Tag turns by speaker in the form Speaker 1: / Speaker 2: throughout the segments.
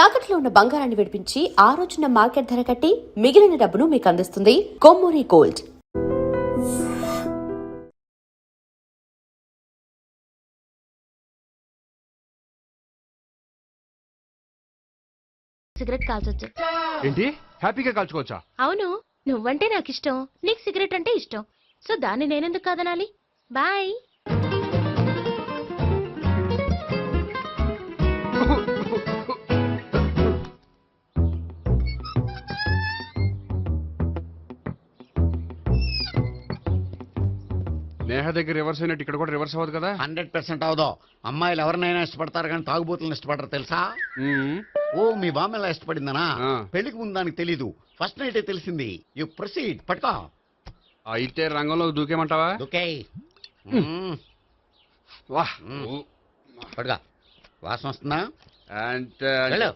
Speaker 1: తాకట్లో ఉన్న బంగారాన్ని విడిపించి ఆ రోజున మార్కెట్ ధర కట్టి మిగిలిన డబ్బును మీకు అందిస్తుంది కొమ్మూరి గోల్డ్.
Speaker 2: సిగరెట్ కాల్చొచ్చు.
Speaker 3: ఏంటి హ్యాపీగా కాల్చుకోవచ్చా?
Speaker 2: అవును, నువ్వంటే నాకు ఇష్టం, నీకు సిగరెట్ అంటే ఇష్టం, సో దాన్ని నేనెందుకు కాదనాలి? బాయ్.
Speaker 3: నేహ దగ్గర రివర్స్ అయినట్టు ఇక్కడ కూడా రివర్స్ అవ్వదు కదా?
Speaker 4: 100% అవదో. అమ్మాయిలు ఎవరినైనా ఇష్టపడతారు కానీ తాగుబోతులను ఇష్టపడరు తెలుసా? ఓ మీ బామ్మ ఎలా ఇష్టపడిందనా? పెళ్లికి ముందు దానికి తెలీదు, ఫస్ట్ నైట్ తెలిసింది. You proceed. పట్టుకో.
Speaker 3: అయితే రంగంలో దూకేమంటావా?
Speaker 4: ఓకే.
Speaker 3: వాహ్,
Speaker 4: పట్టుకో. వాసన వస్తుందా?
Speaker 3: అంటే
Speaker 4: వెళ్ళు.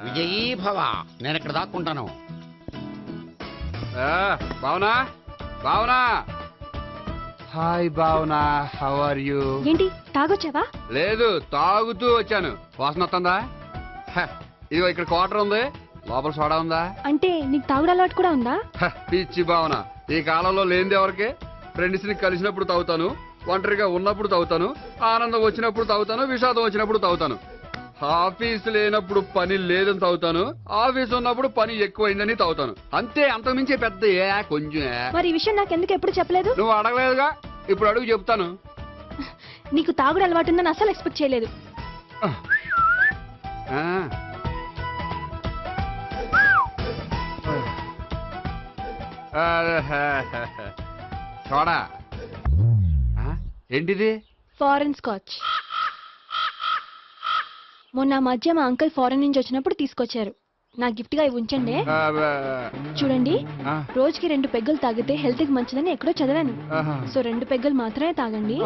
Speaker 4: విజయీ భవ. నేను ఇక్కడ దాక్కుంటాను.
Speaker 3: Bhavana, Bhavana. Hi Bhavana, how are you?
Speaker 2: ఏంటి తాగొచ్చావా?
Speaker 3: లేదు, తాగుతూ వచ్చాను. వాసన వస్తుందా? ఇదిగో ఇక్కడ క్వార్టర్ ఉంది, లోపల సోడా ఉందా?
Speaker 2: అంటే నీకు తాగుడు అలవాటు కూడా ఉందా?
Speaker 3: పిచ్చి భావన, ఈ కాలంలో లేనిది ఎవరికి? ఫ్రెండ్స్ ని కలిసినప్పుడు తాగుతాను, ఒంటరిగా ఉన్నప్పుడు తాగుతాను, ఆనందం వచ్చినప్పుడు తాగుతాను, విషాదం వచ్చినప్పుడు తాగుతాను. ఆఫీస్ లేనప్పుడు పని లేదని తాగుతాను, ఆఫీస్ ఉన్నప్పుడు పని ఎక్కువైందని తాగుతాను. అంతే, అంతకుమించే పెద్ద కొంచెం.
Speaker 2: మరి ఈ విషయం నాకు ఎందుకు ఎప్పుడు చెప్పలేదు?
Speaker 3: నువ్వు అడగలేదుగా, ఇప్పుడు అడుగు చెప్తాను.
Speaker 2: నీకు తాగుడు అలవాటు ఉందని అసలు ఎక్స్పెక్ట్ చేయలేదు.
Speaker 3: చూడా, ఏంటిది?
Speaker 2: Foreign scotch. మొన్న మధ్య మా అంకుల్ ఫారెన్ నుంచి వచ్చినప్పుడు తీసుకొచ్చారు. నా గిఫ్ట్ గా ఇవి ఉంచండి. చూడండి, రోజుకి 2 పెగ్గులు తాగితే హెల్త్ కి మంచిదని ఎక్కడో చదివాను. సో 2 పెగ్గులు మాత్రమే తాగండి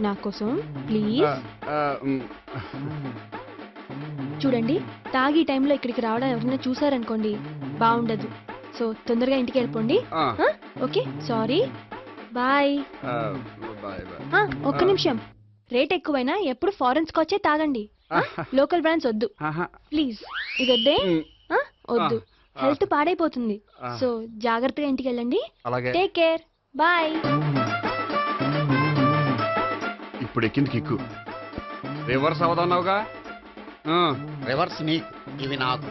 Speaker 2: నా కోసం ప్లీజ్. చూడండి, తాగి టైంలో ఇక్కడికి రావడం ఎవరైనా చూసారనుకోండి బాగుండదు. సో తొందరగా ఇంటికి వెళ్ళిపోండి. Okay, sorry, bye. ఒక్క నిమిషం, రేట్ ఎక్కువైనా ఎప్పుడు ఫారెన్ స్కాచే తాగండి, లోకల్ బ్రాండ్స్ వద్దు ప్లీజ్. ఇది వద్దే, వద్దు, హెల్త్ పాడైపోతుంది. సో జాగ్రత్తగా ఇంటికి వెళ్ళండి. Take care, bye.
Speaker 3: ఇప్పుడు ఎక్కింది కిక్కు. రివర్స్ అవదన్నావుగా?
Speaker 4: రివర్స్ నీకు, ఇవి నాకు.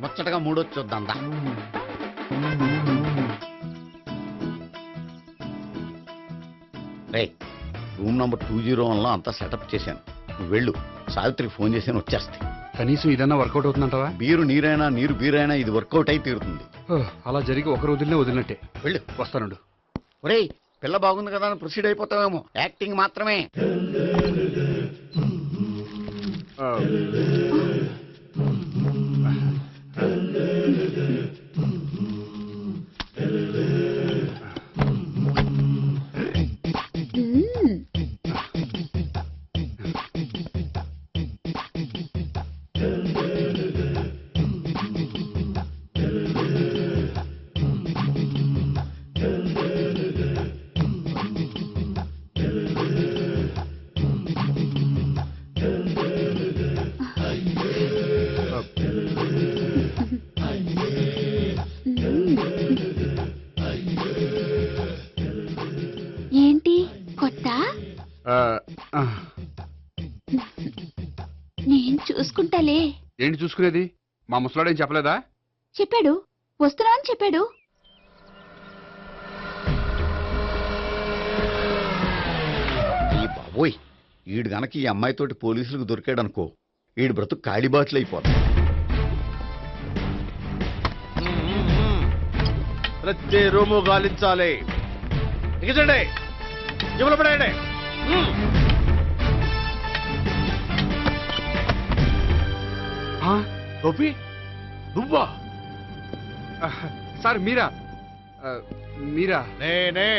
Speaker 4: ముచ్చటగా మూడొచ్చు చూద్దాందా. రే, రూమ్ నంబర్ 201లో అంతా సెటప్ చేశాను. నువ్వు వెళ్ళు, సావిత్రికి ఫోన్ చేశాను, వచ్చేస్తాయి.
Speaker 3: కనీసం ఇదన్నా వర్కౌట్ అవుతుందంటావా?
Speaker 4: బీరు నీరైనా నీరు బీరైనా ఇది వర్కౌట్ అయి తీరుతుంది.
Speaker 3: అలా జరిగి ఒకరు వదిలినట్టే.
Speaker 4: వెళ్ళు.
Speaker 3: వస్తానుండు.
Speaker 4: ఒరేయ్, పిల్ల బాగుంది కదా అని ప్రొసీడ్ అయిపోతావేమో. యాక్టింగ్ మాత్రమే.
Speaker 2: ఏంటి కొత్త? నేను చూసుకుంటాలే.
Speaker 3: ఏంటి చూసుకునేది? మా ముసలాడేం చెప్పలేదా?
Speaker 2: చెప్పాడు, వస్తున్నా అని చెప్పాడు.
Speaker 4: ఈ బాబోయ్, ఈడు గనక ఈ అమ్మాయితోటి పోలీసులకు దొరికాడనుకో, ఈడు బ్రతుకు కాళీబాట్లు అయిపోతుంది.
Speaker 5: ప్రతి రూము గాలించాలి. ఎక్కించండి, జబ్బులు పడేయండి. గోపి, నువ్వా?
Speaker 3: సార్ మీరా? మీరా?
Speaker 5: నేనే.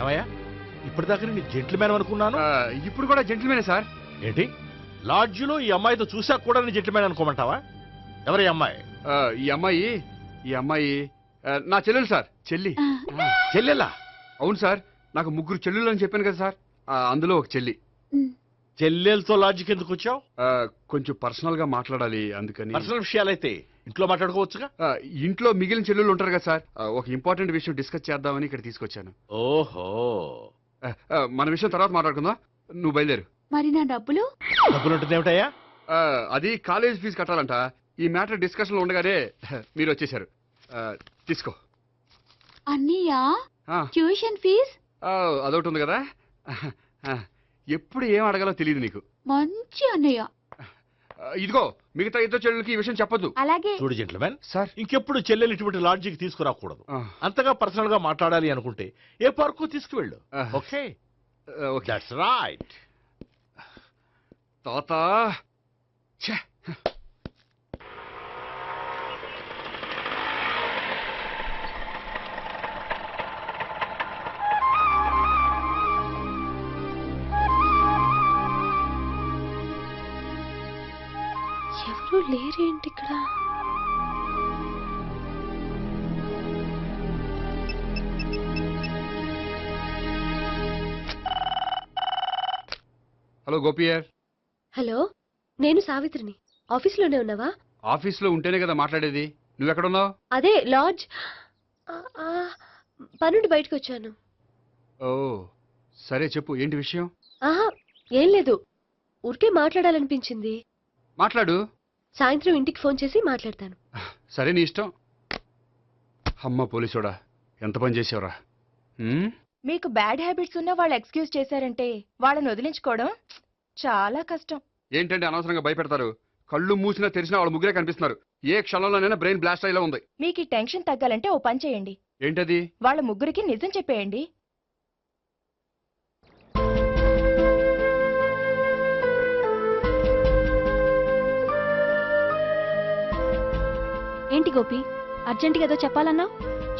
Speaker 5: ఏమయ్యా, ఇప్పటిదాకా నేను జెంట్లమ్యాన్ అనుకున్నాను.
Speaker 3: ఇప్పుడు కూడా జెంటిల్మేనే సార్.
Speaker 5: ఏంటి, లాడ్జిలో ఈ అమ్మాయితో చూసాక కూడా నేను జెంట్లమ్యాన్ అనుకోమంటావా? ఎవరి అమ్మాయి?
Speaker 3: ఈ అమ్మాయి నా చెల్లెలు సార్.
Speaker 5: చెల్లెలా?
Speaker 3: అవును సార్, నాకు 3 చెల్లెలు అని చెప్పాను కదా సార్, అందులో ఒక చెల్లి.
Speaker 5: చెల్లెలతో లాడ్జికి ఎందుకు వచ్చావు?
Speaker 3: కొంచెం పర్సనల్ గా మాట్లాడాలి అందుకని.
Speaker 5: పర్సనల్ విషయాలైతే ఇంట్లో మాట్లాడుకోవచ్చుగా.
Speaker 3: ఇంట్లో మిగిలిన చెల్లెళ్ళు ఉంటారు కదా సార్, ఒక ఇంపార్టెంట్ విషయం డిస్కస్ చేద్దామని ఇక్కడ తీసుకొచ్చాను.
Speaker 5: ఓహో,
Speaker 3: మన విషయం తర్వాత మాట్లాడుకుందాం, నువ్వు బయలుదేరు.
Speaker 2: మరి నా డబ్బులు?
Speaker 5: డబ్బులు ఉంటుంది ఏమిటయ్యా?
Speaker 3: అది కాలేజ్ ఫీజు కట్టాలంట. ఈ మ్యాటర్ డిస్కషన్ లో ఉండగానే మీరు వచ్చేసారు. తీసుకో.
Speaker 2: అన్నయ్యా,
Speaker 3: ఆ,
Speaker 2: ట్యూషన్ ఫీజ్
Speaker 3: అదొకటి ఉంది కదా. ఎప్పుడు ఏం అడగాలో తెలియదు నీకు.
Speaker 2: మంచి అన్నయ్య.
Speaker 3: ఇదిగో మిగతా ఇద్దరు చెల్లెలకి ఈ విషయం చెప్పొద్దు.
Speaker 2: అలాగే.
Speaker 5: చూడు జెంట్లమెన్,
Speaker 3: సార్.
Speaker 5: ఇంకెప్పుడు చెల్లెలు ఇటువంటి లాడ్జికి తీసుకురాకూడదు. అంతగా పర్సనల్ గా మాట్లాడాలి అనుకుంటే ఏ పార్కు తీసుకువెళ్ళు. Okay,
Speaker 3: okay.
Speaker 5: That's right.
Speaker 3: తాత ఛే.
Speaker 2: ఎవరు లేరేంటి ఇక్కడ?
Speaker 3: హలో గోపియర్.
Speaker 2: హలో, నేను సావిత్రిని. ఆఫీస్లోనే ఉన్నావా?
Speaker 3: ఆఫీస్లో ఉంటేనే కదా మాట్లాడేది. నువ్వెక్కడున్నావు?
Speaker 2: అదే లాడ్జ్. పనుండి బయటకు వచ్చాను.
Speaker 3: ఓ సరే, చెప్పు ఏంటి విషయం.
Speaker 2: ఆహా, ఏం లేదు, ఊరికే మాట్లాడాలనిపించింది.
Speaker 3: మాట్లాడు.
Speaker 2: సాయంత్రం ఇంటికి ఫోన్ చేసి మాట్లాడతాను.
Speaker 3: సరే, నీ ఇష్టం. అమ్మ పోలీసోడా, ఎంత పని చేసావురా.
Speaker 6: మీకు బ్యాడ్ హ్యాబిట్స్ ఉన్న వాళ్ళు ఎక్స్క్యూజ్ చేశారంటే వాళ్ళని వదిలించుకోవడం చాలా కష్టం.
Speaker 3: ఏంటంటే అనవసరంగా భయపెడతారు. కళ్ళు మూసినా తెరిచినా వాళ్ళ ముగ్గురే కనిపిస్తున్నారు. ఏ క్షణంలోనైనా బ్రెయిన్ బ్లాస్ట్ అయ్యేలా ఉంది.
Speaker 6: మీకు ఈ టెన్షన్ తగ్గాలంటే ఓ పని చేయండి.
Speaker 3: ఏంటది?
Speaker 6: వాళ్ళ ముగ్గురికి నిజం చెప్పేయండి.
Speaker 2: ఏంటి గోపి, అర్జెంటుగా ఏదో చెప్పాలన్నా?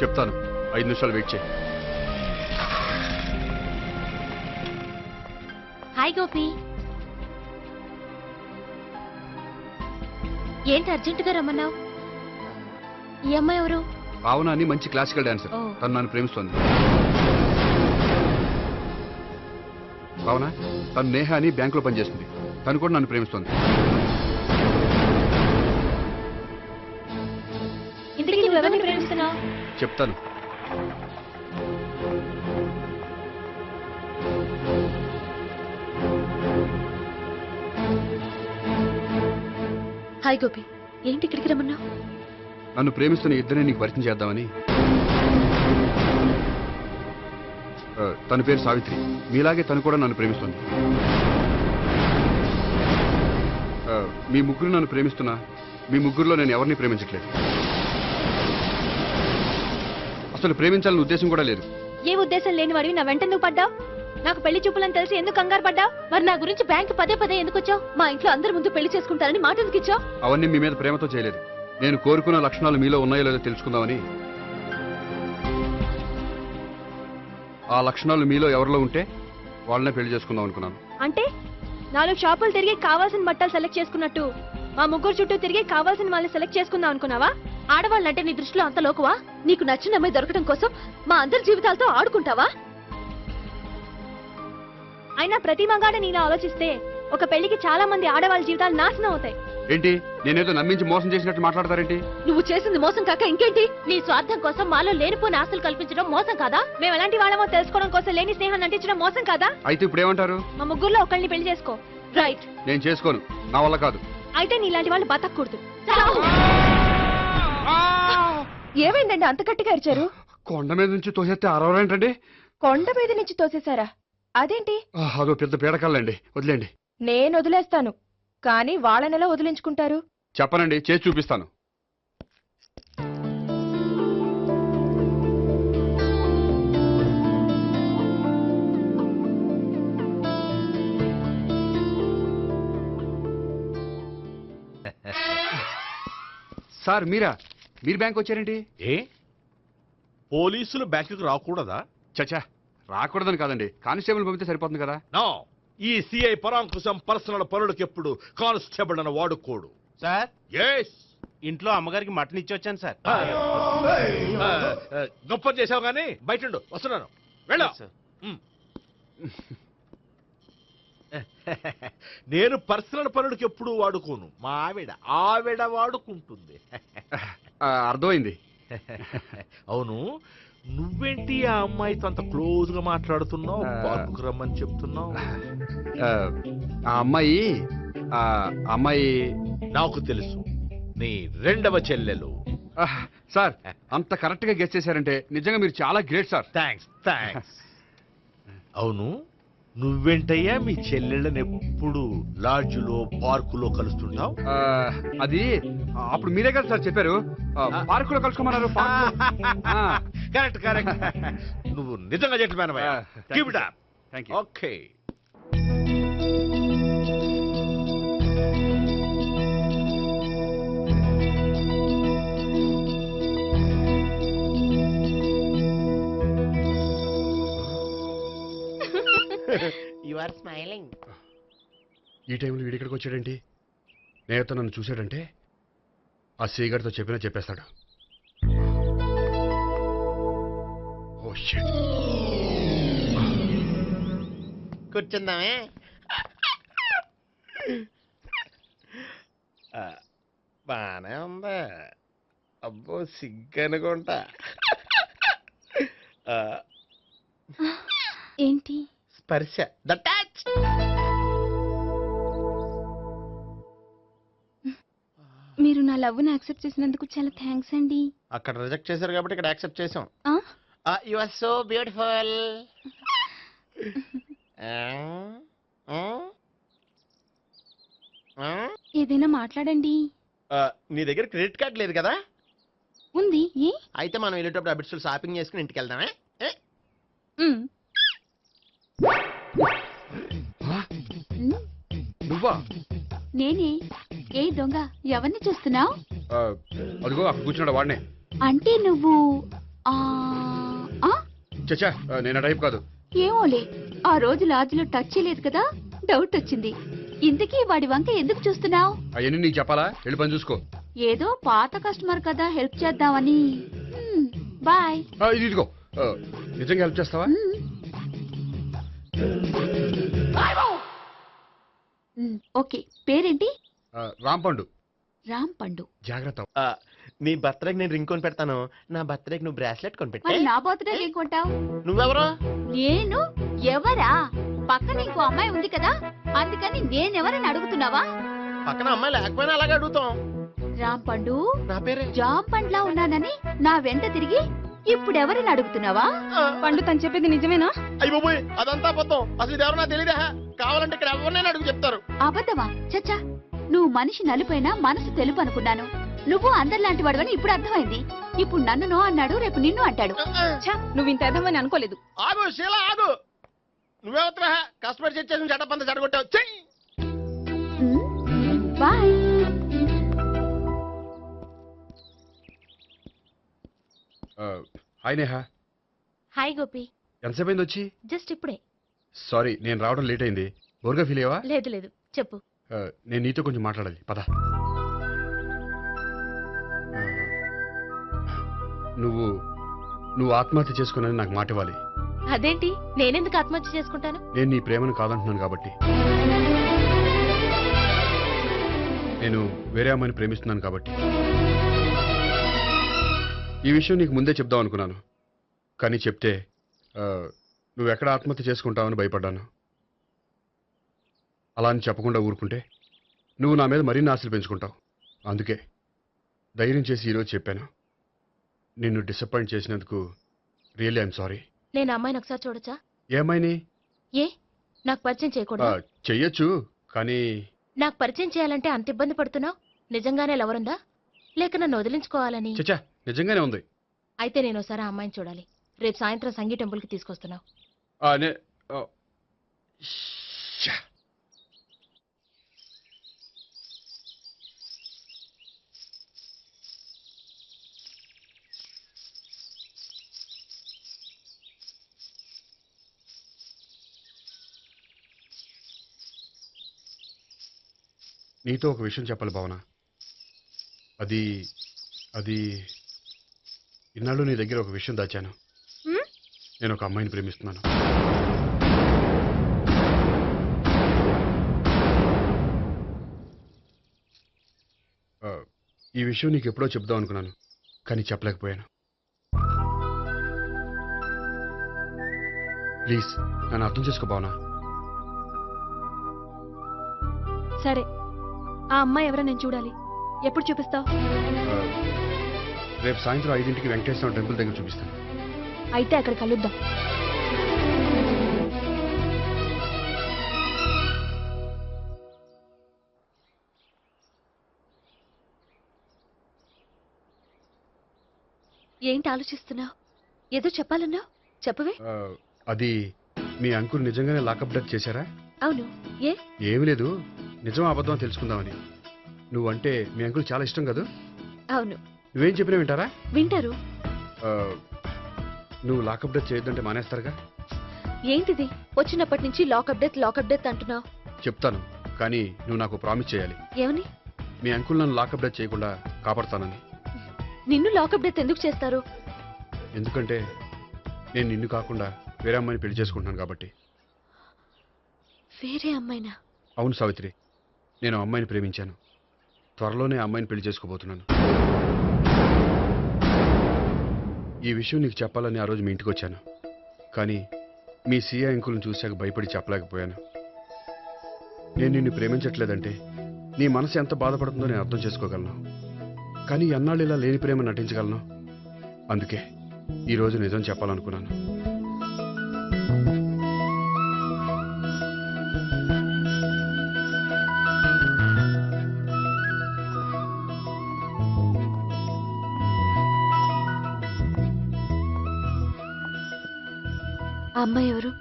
Speaker 3: చెప్తాను, 5 నిమిషాలు వెయిట్ చేయి.
Speaker 2: హాయ్ గోపి. ఏంటి అర్జెంటుగా రమ్మన్నావు? ఈ అమ్మాయి ఎవరు?
Speaker 3: భావన అని మంచి క్లాసికల్ డాన్సర్.
Speaker 2: ఓ.
Speaker 3: తను నన్ను ప్రేమిస్తోంది. భావన, తను నేహ అని బ్యాంకులో పనిచేస్తుంది. తను కూడా నన్ను ప్రేమిస్తోంది.
Speaker 2: ఇంతకీ నువ్వు ఎవరిని ప్రేమిస్తున్నావు?
Speaker 3: చెప్తాను.
Speaker 2: హాయ్ గోపి, ఏంటి ఇక్కడికి రమ్మన్నావు?
Speaker 3: నన్ను ప్రేమిస్తున్న ఇద్దరిని నీకు పరిచయం చేద్దామని. తన పేరు సావిత్రి. మీలాగే తను కూడా నన్ను ప్రేమిస్తుంది. మీ ముగ్గురు నన్ను ప్రేమిస్తున్నా, మీ ముగ్గురులో నేను ఎవరిని ప్రేమించట్లేదు. అసలు ప్రేమించాలని ఉద్దేశం కూడా లేదు.
Speaker 2: ఏ ఉద్దేశం లేని వాడివి నా వెంట నువ్వు పడ్డావు? నాకు పెళ్లి చూపులని తెలిసి ఎందుకు కంగారు పడ్డావు? మరి నా గురించి బ్యాంక్ పదే పదే ఎందుకు వచ్చావు? మా ఇంట్లో అందరి ముందు పెళ్లి చేసుకుంటారని మాట ఎందుకు ఇచ్చావు?
Speaker 3: అవన్నీ మీ మీద ప్రేమతో చేయలేదు. నేను కోరుకున్న లక్షణాలు మీలో ఉన్నాయో లేదో తెలుసుకుందామని. ఆ లక్షణాలు మీలో ఎవరిలో ఉంటే వాళ్ళనే పెళ్లి చేసుకుందాం అనుకున్నాను.
Speaker 2: అంటే 4 షాపులు తిరిగి కావాల్సిన బట్టలు సెలెక్ట్ చేసుకున్నట్టు మా ముగ్గురు చుట్టూ తిరిగి కావాల్సిన వాళ్ళని సెలెక్ట్ చేసుకుందాం అనుకున్నావా? ఆడవాళ్ళంటే నీ దృష్టిలో అంత లోకువా? నీకు నచ్చిన అమ్మాయి దొరకడం కోసం మా అందరి జీవితాలతో ఆడుకుంటావా? అయినా ప్రతి మగాడ నీలా ఆలోచిస్తే ఒక పెళ్లికి చాలా మంది ఆడవాళ్ళ జీవితాలు నాశనం అవుతాయి.
Speaker 3: ఏంటి, నేనేదో నమ్మించి మోసం చేసినట్టు మాట్లాడతారేంటి?
Speaker 2: నువ్వు చేసింది మోసం కాక ఇంకేంటి? నీ స్వార్థం కోసం మాలో లేనిపోని ఆస్తులు కల్పించడం మోసం కాదా? మేము ఎలాంటి వాళ్ళమో తెలుసుకోవడం కోసం లేని స్నేహాన్ని నటించడం మోసం కాదా?
Speaker 3: అయితే ఇప్పుడు ఏమంటారు?
Speaker 2: మా ముగ్గురులో ఒకళ్ళని పెళ్లి చేసుకో. రైట్.
Speaker 3: నేను చేసుకోను, నా వల్ల కాదు.
Speaker 2: అయితే నీలాంటి వాళ్ళు బతకూడదు.
Speaker 6: ఏమైందండి అంత గట్టిగా అరిచారు?
Speaker 3: కొండ మీద నుంచి తోసేస్తే అరవరేంటండి?
Speaker 6: కొండ మీద నుంచి తోసేశారా? అదేంటి?
Speaker 3: అదో పెద్ద పీడకాలండి, వదిలేండి.
Speaker 6: నేను వదిలేస్తాను, కానీ వాళ్ళనెలా వదిలించుకుంటారు?
Speaker 3: చెప్పనండి, చేసి చూపిస్తాను. సార్ మీరా? మీరు బ్యాంక్ వచ్చారేంటి?
Speaker 5: ఏ పోలీసులు బ్యాంకుకు రాకూడదా?
Speaker 3: చచ్చా, రాకూడదని కాదండి, కానిస్టేబుల్ పంపితే సరిపోతుంది కదా.
Speaker 5: నో, ఈ సిఐ పరాంకుశం పర్సనల్ పనులకు ఎప్పుడు కానిస్టేబుల్ అని వాడుకోడు.
Speaker 7: సార్,
Speaker 5: ఎస్,
Speaker 7: ఇంట్లో అమ్మగారికి మటన్ ఇచ్చి వచ్చాను సార్.
Speaker 5: గొప్ప చేసావు కానీ బయట వస్తున్నాను. వెళ్ళా.
Speaker 7: సార్.
Speaker 5: నేను పర్సనల్ పనులకు ఎప్పుడు వాడుకోను, మా ఆవిడ వాడుకుంటుంది.
Speaker 3: అర్థమైంది.
Speaker 5: అవును, నువ్వేంటి ఆ అమ్మాయితో అంత క్లోజ్ గా మాట్లాడుతున్నావు, పార్కుకు రమ్మని చెప్తున్నావు?
Speaker 3: ఆ అమ్మాయి
Speaker 5: నాకు తెలుసు, నీ రెండవ చెల్లెలు.
Speaker 3: సార్ అంత కరెక్ట్ గా గెస్ చేశారంటే నిజంగా మీరు చాలా గ్రేట్ సార్.
Speaker 5: థ్యాంక్స్. అవును, నువ్వేంటయ్యా మీ చెల్లెళ్ళని ఎప్పుడు లాడ్జ్లో పార్కులో కలుస్తుంటావు?
Speaker 3: అది అప్పుడు మీరే కదా సార్ చెప్పారు పార్కులో కలుసుకోమన్నారు.
Speaker 5: కరెక్ట్. నువ్వు నిజంగా జెంటిల్‌మ్యాన్ అయ్యా. Keep it up.
Speaker 3: Thank you.
Speaker 5: Okay.
Speaker 7: You are smiling.
Speaker 3: ఈ టైంలో వీడి ఇక్కడికి వచ్చాడేంటి? నేత నన్ను చూశాడంటే ఆ సీగారితో చెప్పేస్తాడు. Oh shit.
Speaker 7: కూర్చుందామే. బానే ఉందా? అబ్బో సిగ్గనుకుంటా.
Speaker 2: ఏంటి?
Speaker 7: స్పర్శ, ద టచ్.
Speaker 2: మీరు నా లవ్ ని యాక్సెప్ట్ చేసినందుకు చాలా థ్యాంక్స్ అండి.
Speaker 7: అక్కడ రిజెక్ట్ చేశారు కాబట్టి ఇక్కడ యాక్సెప్ట్ చేసాం.
Speaker 2: ఆ?
Speaker 7: You are so beautiful.
Speaker 2: ఏదైనా మాట్లాడండి.
Speaker 7: నీ దగ్గర క్రెడిట్ కార్డ్ లేదు కదా?
Speaker 2: ఉంది. ఏ?
Speaker 7: అయితే మనం వెళ్ళేటప్పుడు అబిట్స్ షాపింగ్ చేసుకుని ఇంటికి వెళ్దామే.
Speaker 2: ఉమ్.
Speaker 3: నువ్వా?
Speaker 2: నేనే. ఏ దొంగ, ఎవరిని చూస్తున్నావు?
Speaker 3: అదిగో అక్కడ కూర్చున్నాడు వాడినే.
Speaker 2: అంటే నువ్వు ఆ ఆ?
Speaker 3: చచ్చా నేను ఆ టైప్ కాదు.
Speaker 2: ఏమోలే, ఆ రోజు లాడ్జ్లో టచ్ చేయలేదు కదా, డౌట్ వచ్చింది. ఇంతకీ వాడి వంక ఎందుకు చూస్తున్నావు?
Speaker 3: అవన్నీ నీకు చెప్పాలా? వెళ్ళి పని చూసుకో.
Speaker 2: ఏదో పాత కస్టమర్ కదా, హెల్ప్ చేద్దామని. బాయ్.
Speaker 3: ఇదిగో నిజంగా హెల్ప్ చేస్తావా?
Speaker 2: ఓకే. పేరేంటి?
Speaker 3: రాంపండు.
Speaker 2: రాంపండు.
Speaker 3: జాగ్రత్త.
Speaker 7: నీ బర్త్డేకి నేను రింగ్ కొని పెడతాను, నా బర్త్డేకి నువ్వు బ్రాస్లెట్ కొని పెట్టే.
Speaker 2: మరి నా బర్త్డే ఏం కొంటావు?
Speaker 7: నువ్వెవరు?
Speaker 2: నేను ఎవరా? పక్కన ఇంకో అమ్మాయి ఉంది కదా, అందుకని నేనెవరని అడుగుతున్నావా?
Speaker 7: పక్కన అమ్మాయి లేకపోయినా అలాగే అడుగుతాం.
Speaker 2: రాంపండు,
Speaker 7: నా పేరే
Speaker 2: జామ్ పండ్లా ఉన్నానని నా వెంట తిరిగి ఇప్పుడెవరని అడుగుతున్నావా? పండు తను చెప్పేది నిజమేనా?
Speaker 7: అయ్యి బాబోయ్, అదంతా అబద్ధం. అసలు ఇది ఎవరు నాకు తెలియదా? కావాలంటే ఇక్కడ ఎవరినైనా అడుగు చెప్తారు.
Speaker 2: అబద్ధమా? చచ్చా, నువ్వు మనిషి నలుపైనా మనసు తెలుపు అనుకున్నాను. నువ్వు అందరిలాంటి వాడవని ఇప్పుడు అర్థమైంది. ఇప్పుడు నన్ను నో అన్నాడు, రేపు నిన్ను అంటాడు. నువ్వు ఇంత అర్థమని అనుకోలేదు.
Speaker 7: ఆగు శీల, ఆగు. నువ్వెవరా? కస్టమర్ చెక్ చేసి చెడ్డ చెడగొట్టావు. చెయ్యి.
Speaker 2: Bye.
Speaker 3: Hi Neha.
Speaker 6: Hi Gopi.
Speaker 3: ఎంతసేపు అయింది వచ్చి?
Speaker 6: జస్ట్ ఇప్పుడే.
Speaker 3: సారీ నేను రావడం లేట్ అయింది. బోర్గా ఫీల్ అయ్యావా?
Speaker 6: లేదు చెప్పు.
Speaker 3: నేను నీతో కొంచెం మాట్లాడాలి, పద. నువ్వు ఆత్మహత్య చేసుకున్నానని నాకు మాట ఇవ్వాలి.
Speaker 6: అదేంటి, నేనెందుకు ఆత్మహత్య చేసుకుంటాను?
Speaker 3: నేను నీ ప్రేమను కాదంటున్నాను కాబట్టి. నేను వేరే అమ్మాయిని ప్రేమిస్తున్నాను కాబట్టి. ఈ విషయం నీకు ముందే చెప్దాం అనుకున్నాను, కానీ చెప్తే నువ్వెక్కడ ఆత్మహత్య చేసుకుంటావని భయపడ్డాను. అలా అని చెప్పకుండా ఊరుకుంటే నువ్వు నా మీద మరిన్ని ఆశలు పెంచుకుంటావు. అందుకే ధైర్యం చేసి ఈరోజు చెప్పాను. నిన్ను డిసప్పాయింట్ చేసినందుకు రియల్లీ ఐఎమ్ సారీ.
Speaker 6: నేను అమ్మాయిని ఒకసారి చూడొచ్చా?
Speaker 3: ఏ అమ్మాయిని?
Speaker 6: ఏ, నాకు పరిచయం చేయకూడదు?
Speaker 3: చెయ్యొచ్చు, కానీ
Speaker 6: నాకు పరిచయం చేయాలంటే అంత ఇబ్బంది పడుతున్నావు? నిజంగానే లవరుందా, లేక నన్ను వదిలించుకోవాలని?
Speaker 3: చచ్చా నిజంగానే ఉంది.
Speaker 6: అయితే నేను ఒకసారి ఆ అమ్మాయిని చూడాలి. రేపు సాయంత్రం సంగీ టెంపుల్కి తీసుకొస్తున్నావు.
Speaker 3: నీతో ఒక విషయం చెప్పాలి భావన. అది ఇన్నాళ్ళు నీ దగ్గర ఒక విషయం దాచాను. నేను ఒక అమ్మాయిని ప్రేమిస్తున్నాను. ఈ విషయం నీకు ఎప్పుడో చెప్దాం అనుకున్నాను, కానీ చెప్పలేకపోయాను. ప్లీజ్ నన్ను అర్థం చేసుకో భావనా.
Speaker 2: సరే, ఆ అమ్మాయి ఎవరో నేను చూడాలి. ఎప్పుడు చూపిస్తావు?
Speaker 3: రేపు సాయంత్రం 5ంటికి వెంకటేశ్వర టెంపుల్ దగ్గర చూపిస్తాను.
Speaker 2: అయితే అక్కడ కలుద్దాం.
Speaker 1: ఏంటి ఆలోచిస్తున్నావు? ఏదో చెప్పాలన్నావు, చెప్పవే.
Speaker 3: అది మీ అంకుల్ నిజంగానే లాకప్ డెత్ చేశారా?
Speaker 1: అవును. ఏ?
Speaker 3: ఏమీ లేదు, నిజం అబద్ధం తెలుసుకుందామని. నువ్వంటే మీ అంకుల్ చాలా ఇష్టం కదా?
Speaker 1: అవును.
Speaker 3: నువ్వేం చెప్పినా వింటారా?
Speaker 1: వింటారు.
Speaker 3: నువ్వు లాకప్ డెత్ చేయొద్దంటే మానేస్తారుగా?
Speaker 1: ఏంటిది వచ్చినప్పటి నుంచి లాకప్ డెత్ అంటున్నావు?
Speaker 3: చెప్తాను, కానీ నువ్వు నాకు ప్రామిస్ చేయాలి.
Speaker 1: ఏమని?
Speaker 3: మీ అంకుల్ నన్ను లాకప్ డెత్ చేయకుండా కాపాడుతానని.
Speaker 1: నిన్ను లాకప్ డెత్ ఎందుకు చేస్తారు?
Speaker 3: ఎందుకంటే నేను నిన్ను కాకుండా వేరే అమ్మాయిని పెళ్లి చేసుకుంటున్నాను కాబట్టి.
Speaker 1: వేరే అమ్మాయినా?
Speaker 3: అవును సావిత్రి, నేను ఆ అమ్మాయిని ప్రేమించాను. త్వరలోనే ఆ అమ్మాయిని పెళ్లి చేసుకోబోతున్నాను. ఈ విషయం నీకు చెప్పాలని ఆ రోజు మీ ఇంటికి వచ్చాను, కానీ మీ సీఏ అంకుల్ని చూశాక భయపడి చెప్పలేకపోయాను. నేను నిన్ను ప్రేమించట్లేదంటే నీ మనసు ఎంత బాధపడుతుందో నేను అర్థం చేసుకోగలను, కానీ ఎన్నాళ్ళు ఇలా లేని ప్రేమ నటించగలను? అందుకే ఈరోజు నిజం చెప్పాలనుకున్నాను.
Speaker 1: ఆ అమ్మాయి ఎవరు?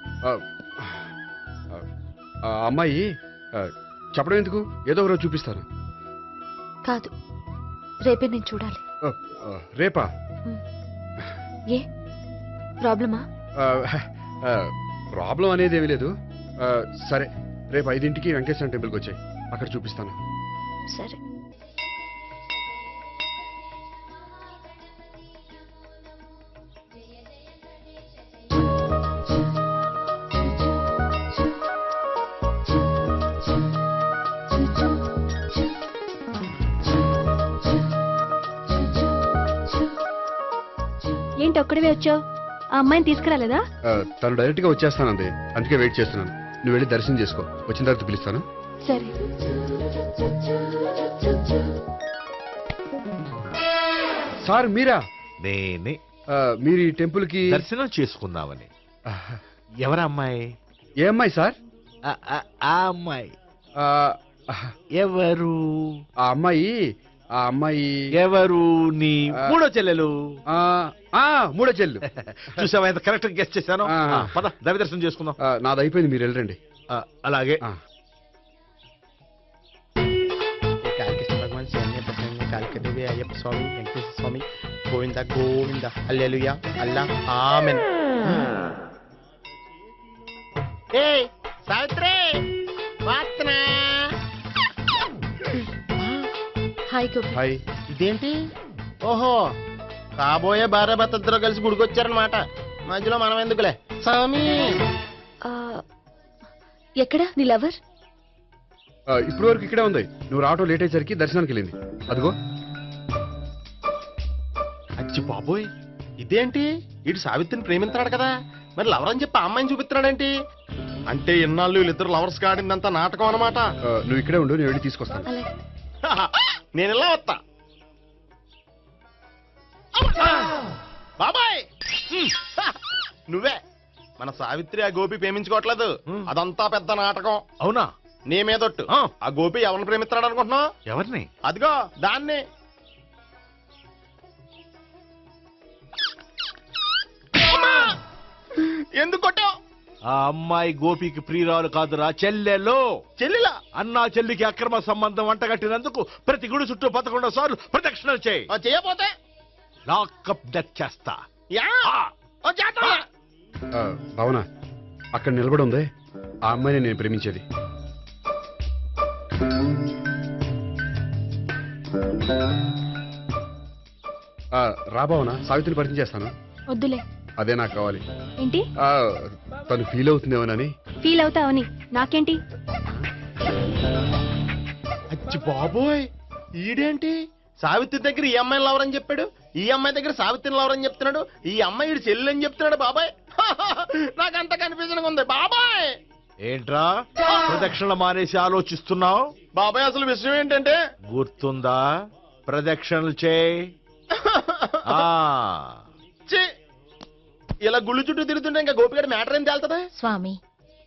Speaker 3: ఆ అమ్మాయి చెప్పడం ఎందుకు, ఏదో ఒకరోజు చూపిస్తాను.
Speaker 1: కాదు, రేపే నేను చూడాలి.
Speaker 3: రేపా?
Speaker 1: ఏ ప్రాబ్లమా?
Speaker 3: ప్రాబ్లం అనేది ఏమీ లేదు. సరే, రేపు 5ంటికి వెంకటేశ్వర టెంపుల్కి వచ్చాయి, అక్కడ చూపిస్తాను.
Speaker 1: సరే.
Speaker 2: ఏంటి ఒక్కడివే వచ్చావు? ఆ అమ్మాయిని తీసుకురాలేదా?
Speaker 3: తను డైరెక్ట్ గా వచ్చేస్తానంది, అందుకే వెయిట్ చేస్తున్నాను. నువ్వు వెళ్ళి దర్శనం చేసుకో, వచ్చిన తర్వాత పిలుస్తాను.
Speaker 2: సరే.
Speaker 3: సార్ మీరా?
Speaker 5: నేనే
Speaker 3: మీరు ఈ టెంపుల్ కి
Speaker 5: దర్శనం చేసుకుందామని. ఎవరు అమ్మాయి?
Speaker 3: ఏ అమ్మాయి సార్?
Speaker 5: ఆ అమ్మాయి
Speaker 3: ఆ,
Speaker 5: ఎవరు?
Speaker 3: ఆ అమ్మాయి
Speaker 5: ఎవరు? నీ మూడో చెల్లెలు.
Speaker 3: మూడో చెల్లు.
Speaker 5: చూసావా ఎంత కరెక్ట్ గెస్ట్ చేశాను? పద దవి దర్శనం చేసుకుందాం.
Speaker 3: నాది అయిపోయింది, మీరు వెళ్ళండి.
Speaker 5: అలాగే.
Speaker 7: కాళికేశ్వర భగవాన్ శరణ్య ప్రసన్న కాళికదేవి అయ్యప్ప స్వామి వెంకటేశ్వర స్వామి గోవింద గోవింద హల్లెలూయా అల్లా ఆమెన్. ఏయ్ సావిత్రి, వాత్నా.
Speaker 1: హాయ్ గోపి.
Speaker 3: హాయ్.
Speaker 7: ఇదేంటి? ఓహో, కాబోయే భార్య భర్త ఇద్దరు కలిసి గుడికొచ్చారనమాట. మధ్యలో మనం ఎందుకులే స్వామి.
Speaker 1: ఎక్కడ నీ లవర్?
Speaker 3: ఇప్పుడు వరకు ఇక్కడే ఉంది. నువ్వు రావటం లేట్ అయ్యేసరికి దర్శనానికి వెళ్ళింది. అదిగో.
Speaker 7: అచ్చి బాబోయ్, ఇదేంటి? ఇటు సావిత్రిని ప్రేమిస్తున్నాడు కదా, మరి లవర్ అని చెప్పి ఆ అమ్మాయిని చూపిస్తున్నాడేంటి? అంటే ఇన్నాళ్ళు వీళ్ళిద్దరు లవర్స్ కాడిందంతా నాటకం అనమాట.
Speaker 3: నువ్వు ఇక్కడే ఉండు, నేను వెళ్ళి తీసుకొస్తాను.
Speaker 1: అలాగే.
Speaker 7: నేను ఇలా వస్తా. బాబాయ్, నువ్వే మన సావిత్రి ఆ గోపి ప్రేమించుకోవట్లేదు, అదంతా పెద్ద నాటకం.
Speaker 5: అవునా?
Speaker 7: నీ మీదొట్టు. ఆ గోపి ఎవరిని ప్రేమిస్తున్నాడు అనుకుంటున్నావు?
Speaker 5: ఎవరిని?
Speaker 7: అదిగో దాన్ని. ఎందుకు కొట్టావు?
Speaker 5: ఆ అమ్మాయి గోపికి ప్రియురాలు కాదురా, చెల్లెలు.
Speaker 7: చెల్లిలా?
Speaker 5: అన్నా చెల్లికి అక్రమ సంబంధం వంటగట్టినందుకు ప్రతి గుడి చుట్టూ 11 సార్లు ప్రదక్షిణలు చేయి.
Speaker 7: చేయపోతే
Speaker 5: లాకప్ డెత్ చేస్తా.
Speaker 3: భావన, అక్కడ నిలబడి ఉంది ఆ అమ్మాయిని నేను ప్రేమించేది. రా భావన, సావిత్రిని పరిచయం చేస్తాను.
Speaker 2: వద్దులే.
Speaker 3: అదే నాకు కావాలి.
Speaker 2: ఏంటి?
Speaker 3: తను ఫీల్ అవుతుందేమోనని.
Speaker 2: ఫీల్ అవుతావని నాకేంటి?
Speaker 7: అచ్చి బాబోయ్, ఈడేంటి సావిత్రి దగ్గర ఈ అమ్మాయిని లవరని చెప్పాడు, ఈ అమ్మాయి దగ్గర సావిత్రిని లవరని చెప్తున్నాడు, ఈ అమ్మాయి ఈడు చెల్లి అని చెప్తున్నాడు. బాబాయ్ నాకంత కన్ఫ్యూజన్ ఉంది బాబాయ్.
Speaker 5: ఏంట్రా ప్రదక్షిణ మానేసి ఆలోచిస్తున్నావు?
Speaker 7: బాబాయ్ అసలు విషయం ఏంటంటే
Speaker 5: గుర్తుందా? ప్రదక్షిణలు చేయి. ఆ,
Speaker 7: ఛీ, ఇలా గుళ్ళు చుట్టూ తిరుగుతుంటే ఇంకా గోపిగడ మ్యాటర్ ఏం తేలుతుందా?
Speaker 8: స్వామి,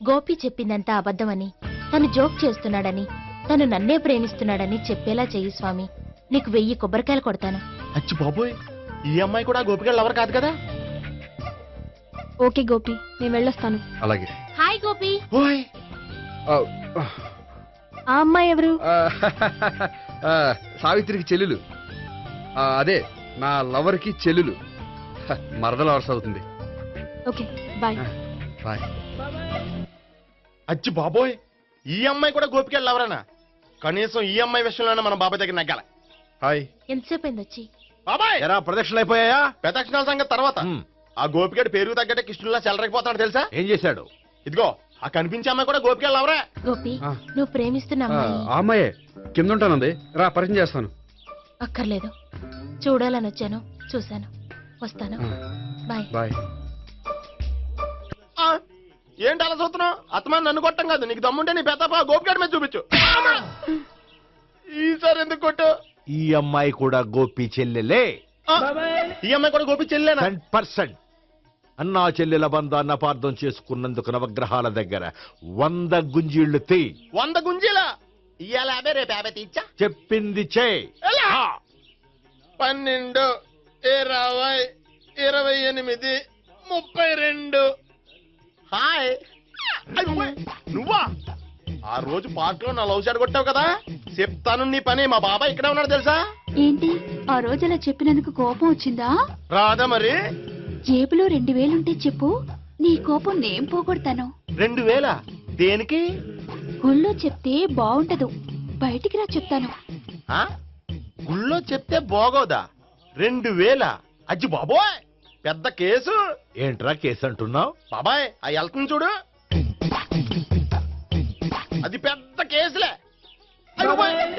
Speaker 8: గోపి చెప్పిందంతా అబద్ధమని, తను జోక్ చేస్తున్నాడని, తను నన్నే ప్రేమిస్తున్నాడని చెప్పేలా చెయ్యి స్వామి. నీకు 1000 కొబ్బరికాయలు కొడతాను.
Speaker 7: అచ్చి బాబోయ్, ఈ అమ్మాయి కూడా గోపిగడ లవర్ కాదు కదా?
Speaker 2: ఓకే గోపి, నేను వెళ్ళొస్తాను.
Speaker 3: అలాగే.
Speaker 8: హాయ్ గోపి.
Speaker 7: ఓయ్
Speaker 3: ఆ,
Speaker 2: ఆ అమ్మాయి ఎవరు?
Speaker 3: ఆ, సావిత్రికి చెల్లెలు. అదే నా లవర్కి చెల్లెలు. మరద లవర్స్ అవుతుంది.
Speaker 2: Okay bye.
Speaker 3: బాయ్.
Speaker 7: అచ్చి బాబోయ్, ఈ అమ్మాయి కూడా గోపిగడ లవరేనా? కనీసం ఈ అమ్మాయి విషయంలోనే మన బాబాయ్ దగ్గర నగ్గాల.
Speaker 3: హాయ్.
Speaker 8: ఎంతసేపు అయింది వచ్చి?
Speaker 7: బాబాయ్
Speaker 5: ఎరా ప్రదక్షిణలు అయిపోయాయా?
Speaker 7: ప్రదక్షిణాల సంగతి తర్వాత. ఆ గోపిగడ పేరు తగ్గట్టే కృష్ణుల్లా చెలరైపోతాడు తెలుసా?
Speaker 5: ఏం చేశాడు?
Speaker 7: ఇదిగో ఆ కనిపించే అమ్మాయి కూడా గోపిగడ లవరే.
Speaker 8: గోపి,
Speaker 3: ఆ.
Speaker 8: నువ్వు ప్రేమిస్తున్న అమ్మాయి
Speaker 3: ఆ అమ్మాయే కింద ఉంటానంది. రా పరిచయం చేస్తాను.
Speaker 8: అక్కర్లేదు. చూడాలని వచ్చాను, చూశాను, వస్తాను. బాయ్.
Speaker 3: బాయ్.
Speaker 7: ఆ, ఏంటి అలా చూస్తున్నావు? అత్తమాని నన్ను కొట్టం కాదు, నీకు దమ్ముంటే నీ పెద్దపా గోపిగడ మీద చూపించు. ఈసారి ఎందుకు కొట్టు?
Speaker 5: ఈ అమ్మాయి కూడా గోపి చెల్లెలే.
Speaker 7: ఆ, ఈ అమ్మాయి కూడా గోపి చెల్లేనా?
Speaker 5: 10% అన్నా చెల్లెల బంధాన్ని అపార్థం చేసుకున్నందుకు నవగ్రహాల దగ్గర 100 గుంజీళ్లు తీ.
Speaker 7: 100 గుంజీలా? ఇవాళ 50 రేపు 50 తీచ్చా.
Speaker 5: చెప్పింది చే.
Speaker 7: 12, 20, 28, 32. హాయ్. అయ్యో, నువ్వా? ఆ రోజు పార్క్ లో నా లవ్ షాట్ కొట్టావు కదా, చెప్తాను నీ పని. మా బాబాయ్ ఇక్కడే ఉన్నాడు తెలుసా?
Speaker 9: ఏంటి ఆ రోజు అలా చెప్పినందుకు కోపం వచ్చిందా?
Speaker 7: రాదా మరి?
Speaker 9: జేబులో 2000 ఉంటే చెప్పు, నీ కోపం నేను పోగొడతాను.
Speaker 7: 2000 దేనికి?
Speaker 9: గుళ్ళో చెప్తే బాగుంటదు, బయటికి రా చెప్తాను.
Speaker 7: ఆ? గుళ్ళో చెప్తే బాగోదా? 2000? అజ్జి బాబోయ్, పెద్ద కేసు.
Speaker 5: ఏంట్రా కేసు అంటున్నావు?
Speaker 7: బాబాయ్ ఆ వెళ్తుంది చూడు, అది పెద్ద కేసులే.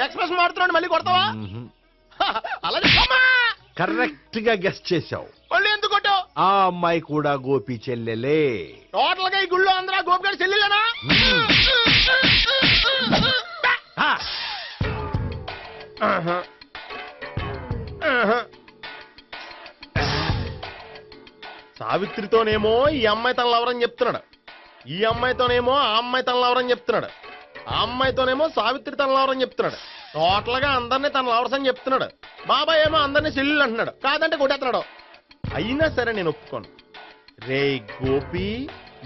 Speaker 7: ఎక్స్ప్రెస్ మాడుతున్నాడు, మళ్ళీ కొడతావా? అలాగే
Speaker 5: కరెక్ట్ గా గెస్ట్ చేశావు.
Speaker 7: మళ్ళీ ఎందుకు కొట్టావు?
Speaker 5: ఆ అమ్మాయి కూడా గోపి చెల్లెలే.
Speaker 7: టోటల్ గా ఈ గుళ్ళో అందరూ గోపిగాడి చెల్లెలేనా?
Speaker 5: ఆ,
Speaker 7: ఆహా. ఆహా. సావిత్రితోనేమో ఈ అమ్మాయి తన లవరని చెప్తున్నాడు, ఈ అమ్మాయితోనేమో ఆ అమ్మాయి తన లవరని చెప్తున్నాడు, ఆ అమ్మాయితోనేమో సావిత్రి తన లవరని చెప్తున్నాడు. టోటల్ గా అందరినీ తన లవర్స్ అని చెప్తున్నాడు. బాబాయ్ ఏమో అందరినీ చెల్లెలు అంటున్నాడు, కాదంటే కొట్టేస్తున్నాడు. అయినా సరే నేను ఒప్పుకోను. రే గోపి,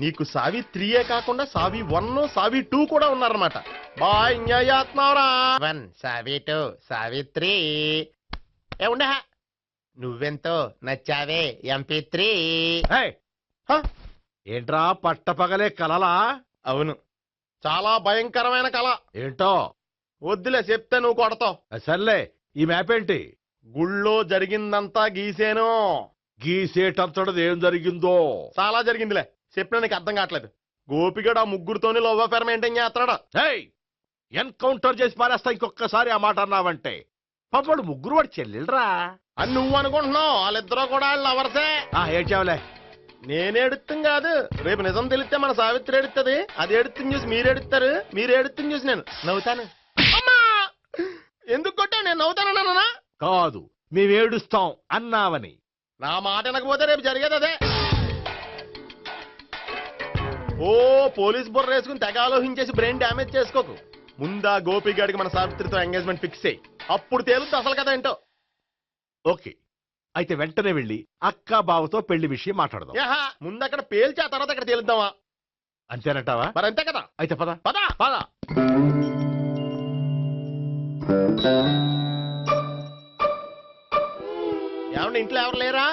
Speaker 7: నీకు సావిత్రియే కాకుండా సావి 1, సావి 2 కూడా ఉన్నారన్నమాట. బాయ్ ఎంజాయ్ చేస్తున్నావురా. 1 సావి 2 సావిత్రి. ఏ ఉండే, నువ్వెంతో నచ్చావే MP3.
Speaker 5: ఏయ్, ఏంట్రా పట్టపగలే కలలా?
Speaker 7: అవును, చాలా భయంకరమైన కళ.
Speaker 5: ఏంటో
Speaker 7: వద్దులే, చెప్తే నువ్వు కొడతావు.
Speaker 5: సర్లే, ఈ మ్యాప్ ఏంటి?
Speaker 7: గుళ్ళో జరిగిందంతా గీసేను.
Speaker 5: గీసేటంతటది ఏం జరిగిందో?
Speaker 7: చాలా జరిగిందిలే, చెప్పినా నీకు అర్థం కావట్లేదు. గోపిగడు ఆ ముగ్గురుతోని లవ్ అఫేర్ మెయింటైన్ చేస్తున్నాడు.
Speaker 5: ఏయ్, ఎన్కౌంటర్ చేసి పారేస్తా ఇంకొకసారి ఆ మాట అన్నావంటే. పాపడు ముగ్గురు వాడు చెల్లెలరా
Speaker 7: అని నువ్వు అనుకుంటున్నావు, వాళ్ళిద్దరూ కూడా లవర్సే.
Speaker 5: ఏడ్చావులే.
Speaker 7: నేనేడుతుంది కాదు, రేపు నిజం తెలిస్తే మన సావిత్రి ఎడుతుంది. అది ఎడుతుంది చూసి మీరు ఎడుతారు, మీరు ఎడుతుంది చూసి నేను నవ్వుతాను. అమ్మా, ఎందుకు కొట్టావు? నేను నవ్వుతానన్నా?
Speaker 5: కాదు, మేమేడుస్తాం అన్నావని.
Speaker 7: నా మాట వినకపోతే రేపు జరిగేది అదే. ఓ పోలీస్ బుర్ర వేసుకుని తెగ ఆలోచించేసి బ్రెయిన్ డ్యామేజ్ చేసుకోకు. ముందా గోపిగాడికి మన సావిత్రితో ఎంగేజ్మెంట్ ఫిక్స్ అయ్యి, అప్పుడు తేలుతుంది అసలు కదా ఏంటో.
Speaker 5: ఓకే, అయితే వెంటనే వెళ్ళి అక్క బావతో పెళ్లి విషయం మాట్లాడదాం.
Speaker 7: యహా, ముందు అక్కడ పేల్చి ఆ తర్వాత అక్కడ తేలుద్దామా?
Speaker 5: అంతేనంటావా?
Speaker 7: మరి అంతే కదా.
Speaker 5: అయితే పద
Speaker 7: పద.
Speaker 5: పద.
Speaker 7: ఏమండి ఇంట్లో ఎవరు లేరా?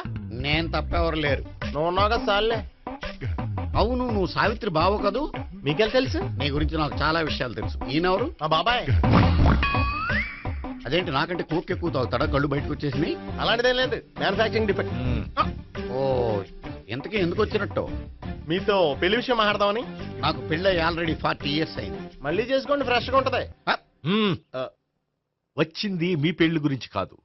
Speaker 4: నేను తప్పెవరు లేరు.
Speaker 7: నువ్వు ఉన్నావు కదా సార్లే.
Speaker 4: అవును, నువ్వు సావిత్రి బావ కదూ?
Speaker 7: మీకెళ్ళి తెలుసు?
Speaker 4: నీ గురించి నాకు చాలా విషయాలు తెలుసు. ఈయనెవరు?
Speaker 7: మా బాబాయ్.
Speaker 4: అదేంటి నాకంటే కోక్ ఎక్కువ తాగుతాడా? కళ్ళు బయటకు వచ్చేసి.
Speaker 7: అలాంటిదేం లేదు, మ్యానుఫాక్చరింగ్ డిఫెక్ట్.
Speaker 4: ఓ, ఇంతకీ ఎందుకు వచ్చినట్టు?
Speaker 7: మీతో పెళ్లి విషయం మాట్లాడదామని.
Speaker 4: నాకు పెళ్ళి ఆల్రెడీ 40 years అయింది.
Speaker 7: మళ్ళీ చేసుకోండి, ఫ్రెష్ గా ఉంటది.
Speaker 5: హ్మ్. వచ్చింది మీ పెళ్లి గురించి కాదు,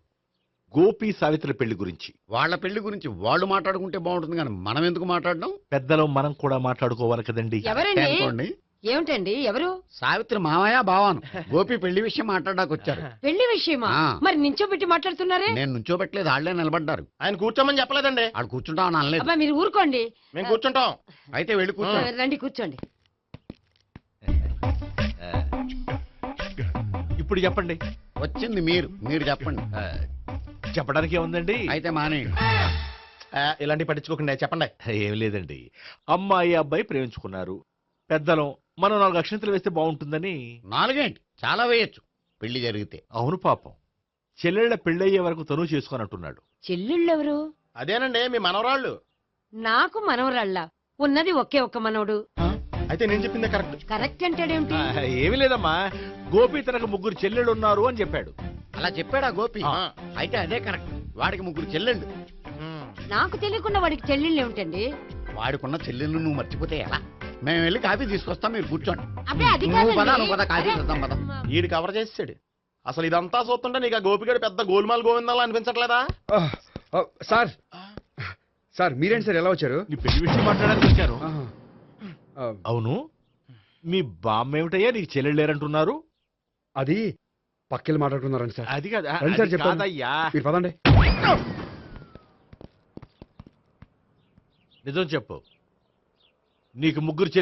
Speaker 5: గోపి సావిత్రి పెళ్లి గురించి.
Speaker 4: వాళ్ళ పెళ్లి గురించి వాళ్ళు మాట్లాడుకుంటే బాగుంటుంది కానీ మనం ఎందుకు మాట్లాడడం?
Speaker 5: పెద్దలో మనం కూడా మాట్లాడుకోవాలి కదండి.
Speaker 10: ఎవరండి?
Speaker 4: అనుకోండి.
Speaker 10: ఏమిటండి ఎవరు?
Speaker 4: సావిత్రి మామయ్య బావాను గోపి పెళ్లి విషయం మాట్లాడడానికి వచ్చారు.
Speaker 10: పెళ్లి విషయమా?
Speaker 4: ఆ.
Speaker 10: మరి నించోబెట్టి మాట్లాడుతున్నారే?
Speaker 4: నేను నుంచోబెట్టలేదు, వాళ్ళే నిలబడ్డారు.
Speaker 7: ఆయన కూర్చోమని చెప్పలేదండి.
Speaker 4: వాళ్ళు కూర్చుంటామని అనలేదు.
Speaker 10: అబ్బా మీరు ఊరుకోండి.
Speaker 7: మేము కూర్చుంటాం.
Speaker 4: అయితే వెళ్ళి కూర్చో.
Speaker 10: రండి కూర్చోండి.
Speaker 5: ఇప్పుడు చెప్పండి.
Speaker 4: వచ్చింది మీరు చెప్పండి.
Speaker 5: చెప్పడానికి ఏముందండి?
Speaker 4: అయితే మానేయండి.
Speaker 7: ఇలాంటి పట్టించుకోకుండా చెప్పండి.
Speaker 5: ఏం లేదండి, అమ్మాయి అబ్బాయి ప్రేమించుకున్నారు. పెద్దలం మనం 4 అక్షంతలు వేస్తే బాగుంటుందని.
Speaker 4: 4 చాలా వేయొచ్చు పెళ్లి జరిగితే.
Speaker 5: అవును పాపం, చెల్లెళ్ళ పెళ్ళయ్యే వరకు తను చేసుకోనంటున్నాడు.
Speaker 10: చెల్లెళ్ళెవరు?
Speaker 7: అదేనండి మీ మనవరాళ్ళు.
Speaker 10: నాకు మనవరాళ్ళ ఉన్నది ఒకే ఒక్క మనవడు.
Speaker 7: అయితే నేను చెప్పిందే కరెక్ట్.
Speaker 10: కరెక్ట్ అంటాడేమిటి?
Speaker 5: ఏమీ లేదమ్మా, గోపి తనకు 3 చెల్లెళ్ళు ఉన్నారు అని చెప్పాడు.
Speaker 4: అలా చెప్పాడా గోపి?
Speaker 5: ఆ.
Speaker 4: అయితే అదే కరెక్ట్. వాడికి 3 చెల్లెళ్ళు.
Speaker 10: నాకు తెలియకుండా వాడికి చెల్లెళ్ళు ఏమిటండి?
Speaker 4: వాడికున్న చెల్లెళ్ళు నువ్వు మర్చిపోతే ఎలా? మేము వెళ్ళి కాఫీ తీసుకొస్తాం, మీరు కూర్చోండి.
Speaker 10: అబ్బే అది
Speaker 4: నువ్వు పద,
Speaker 10: కాదండి.
Speaker 4: నువ్వు పద, కాఫీ చేద్దాం పద.
Speaker 7: ఈడు కవర్ చేసాడు. అసలు ఇదంతా చూస్తుంటే నీకు ఆ గోపిగడు పెద్ద గోల్మాల్ గోవిందాలు అనిపించట్లేదా?
Speaker 3: సార్ సార్ మీరేంటి సార్ ఎలా వచ్చారు?
Speaker 5: నీ పెళ్లి విషయం మాట్లాడడానికి వచ్చాను.
Speaker 3: ఆహా. ఆ,
Speaker 5: అవును, మీ బామ్మ ఏమిటయ్యా నీకు చెల్లెళ్ళు లేరంటున్నారు?
Speaker 3: అది పక్కెళ్ళి మాట్లాడుకున్నారండి సార్.
Speaker 5: అది కాదు,
Speaker 3: రండి సార్
Speaker 5: అది
Speaker 3: చెప్తాను.
Speaker 5: కాదయ్యా.
Speaker 3: మీరు పదండి.
Speaker 5: నిజం చెప్పు, నీకు 3 చెల్లెళ్ళు